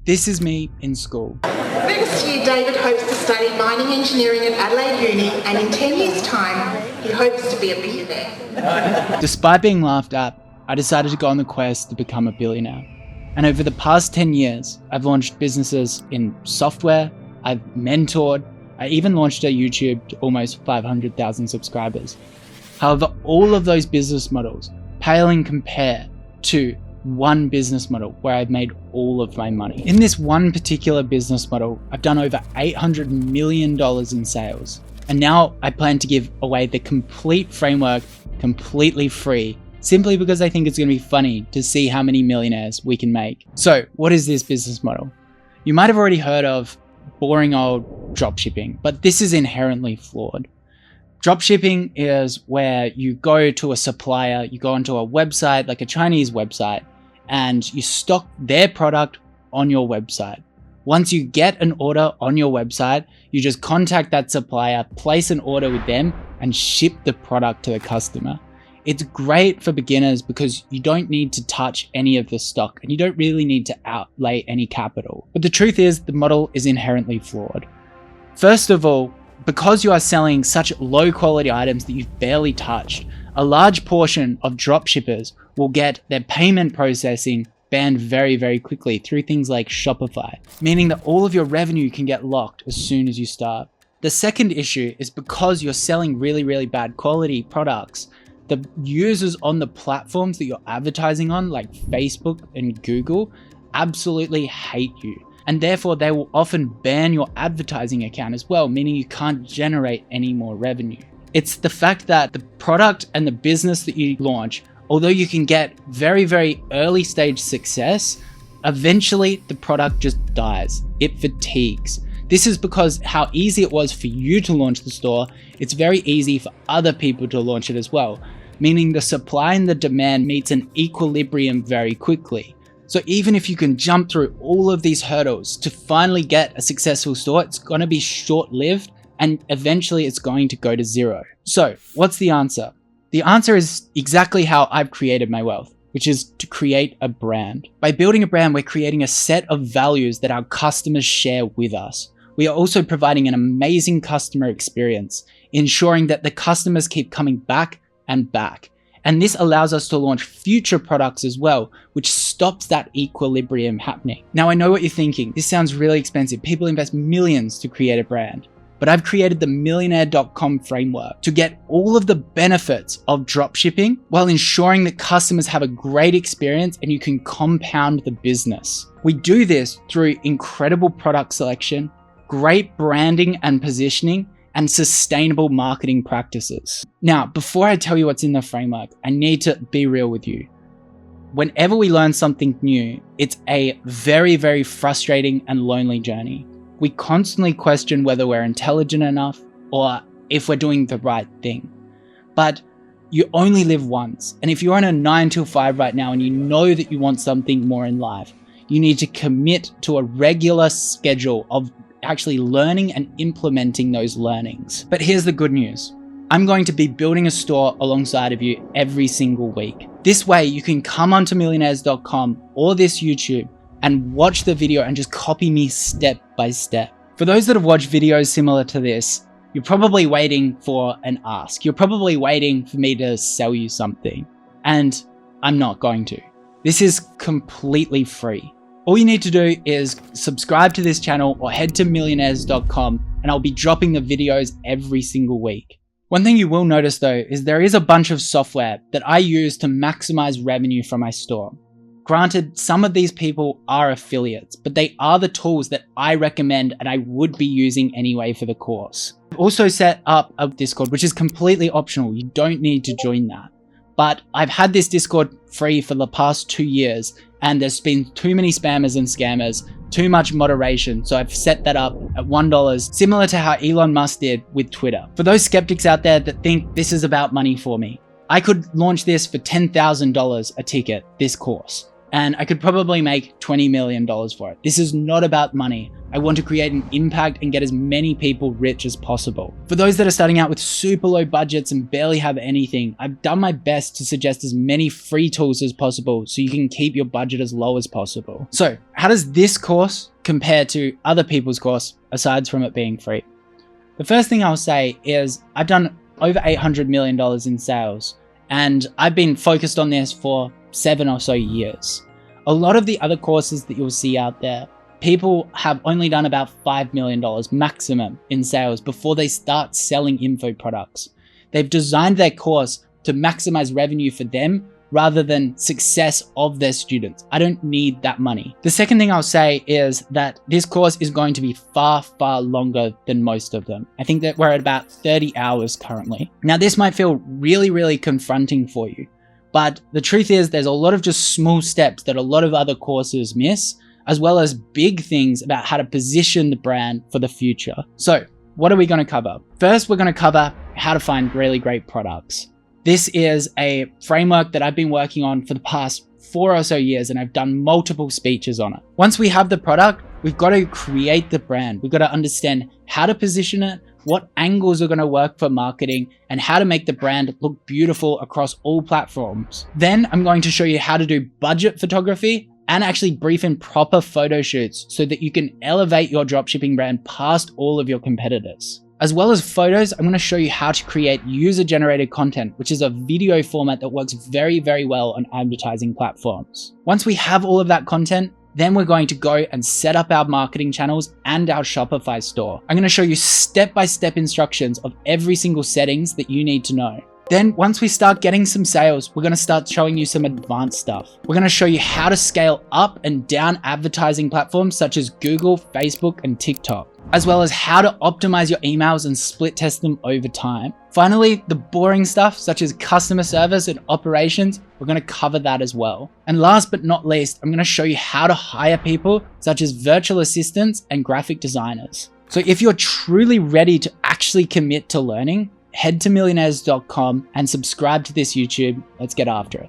This is me in school. Next year, David hopes to study mining engineering at Adelaide Uni, and in 10 years' time, he hopes to be a billionaire. Despite being laughed at, I decided to go on the quest to become a billionaire. And over the past 10 years, I've launched businesses in software, I've mentored, I even launched a YouTube to almost 500,000 subscribers. However, all of those business models pale in compare to one business model where I've made all of my money. In this one particular business model, I've done over $800 million in sales. And now I plan to give away the complete framework completely free, simply because I think it's going to be funny to see how many millionaires we can make. So what is this business model? You might have already heard of boring old dropshipping, but this is inherently flawed. Dropshipping is where you go to a supplier, you go onto a website, like a Chinese website, and you stock their product on your website. Once you get an order on your website, you just contact that supplier, place an order with them, and ship the product to the customer. It's great for beginners because you don't need to touch any of the stock and you don't really need to outlay any capital. But the truth is, the model is inherently flawed. First of all, because you are selling such low quality items that you've barely touched, a large portion of dropshippers will get their payment processing banned very, very quickly through things like Shopify, meaning that all of your revenue can get locked as soon as you start. The second issue is because you're selling really, really bad quality products, the users on the platforms that you're advertising on, like Facebook and Google, absolutely hate you. And therefore they will often ban your advertising account as well, meaning you can't generate any more revenue. It's the fact that the product and the business that you launch, although you can get very, very early stage success, eventually the product just dies. It fatigues. This is because how easy it was for you to launch the store, it's very easy for other people to launch it as well, meaning the supply and the demand meets an equilibrium very quickly. So even if you can jump through all of these hurdles to finally get a successful store, it's going to be short-lived and eventually it's going to go to zero. So what's the answer? The answer is exactly how I've created my wealth, which is to create a brand. By building a brand, we're creating a set of values that our customers share with us. We are also providing an amazing customer experience, ensuring that the customers keep coming back and back. And this allows us to launch future products as well, which stops that equilibrium happening. Now I know what you're thinking, this sounds really expensive. People invest millions to create a brand. But I've created the millionaire.com framework to get all of the benefits of dropshipping while ensuring that customers have a great experience and you can compound the business. We do this through incredible product selection, great branding and positioning, and sustainable marketing practices. Now, before I tell you what's in the framework, I need to be real with you. Whenever we learn something new, it's a very, very frustrating and lonely journey. We constantly question whether we're intelligent enough or if we're doing the right thing. But you only live once. And if you're on a 9 to 5 right now and you know that you want something more in life, you need to commit to a regular schedule of actually learning and implementing those learnings. But here's the good news. I'm going to be building a store alongside of you every single week. This way you can come onto millionaires.com or this YouTube and watch the video and just copy me step by step. For those that have watched videos similar to this, you're probably waiting for an ask. You're probably waiting for me to sell you something. And I'm not going to. This is completely free. All you need to do is subscribe to this channel or head to millionaires.com and I'll be dropping the videos every single week. One thing you will notice though is there is a bunch of software that I use to maximize revenue from my store. Granted, some of these people are affiliates, but they are the tools that I recommend and I would be using anyway for the course. I've also set up a Discord, which is completely optional. You don't need to join that. But I've had this Discord free for the past 2 years and there's been too many spammers and scammers, too much moderation. So I've set that up at $1, similar to how Elon Musk did with Twitter. For those skeptics out there that think this is about money for me, I could launch this for $10,000 a ticket, this course, and I could probably make $20 million for it. This is not about money. I want to create an impact and get as many people rich as possible. For those that are starting out with super low budgets and barely have anything, I've done my best to suggest as many free tools as possible so you can keep your budget as low as possible. So how does this course compare to other people's course aside from it being free? The first thing I'll say is I've done over $800 million in sales, and I've been focused on this for 7 or so years. A lot of the other courses that you'll see out there, people have only done about $5 million maximum in sales before they start selling info products. They've designed their course to maximize revenue for them rather than success of their students. I don't need that money. The second thing I'll say is that this course is going to be far, far longer than most of them. I think that we're at about 30 hours currently. Now, this might feel really, really confronting for you, but the truth is there's a lot of just small steps that a lot of other courses miss, as well as big things about how to position the brand for the future. So what are we going to cover? First, we're going to cover how to find really great products. This is a framework that I've been working on for the past 4 or so years, and I've done multiple speeches on it. Once we have the product, we've got to create the brand. We've got to understand how to position it, what angles are going to work for marketing, and how to make the brand look beautiful across all platforms. Then I'm going to show you how to do budget photography and actually brief in proper photo shoots so that you can elevate your dropshipping brand past all of your competitors. As well as photos, I'm going to show you how to create user-generated content, which is a video format that works very, very well on advertising platforms. Once we have all of that content, then we're going to go and set up our marketing channels and our Shopify store. I'm going to show you step-by-step instructions of every single settings that you need to know. Then once we start getting some sales, we're going to start showing you some advanced stuff. We're going to show you how to scale up and down advertising platforms such as Google, Facebook, and TikTok, as well as how to optimize your emails and split test them over time. Finally, the boring stuff such as customer service and operations, we're going to cover that as well. And last but not least, I'm going to show you how to hire people such as virtual assistants and graphic designers. So if you're truly ready to actually commit to learning, head to millionaires.com and subscribe to this YouTube. Let's get after it.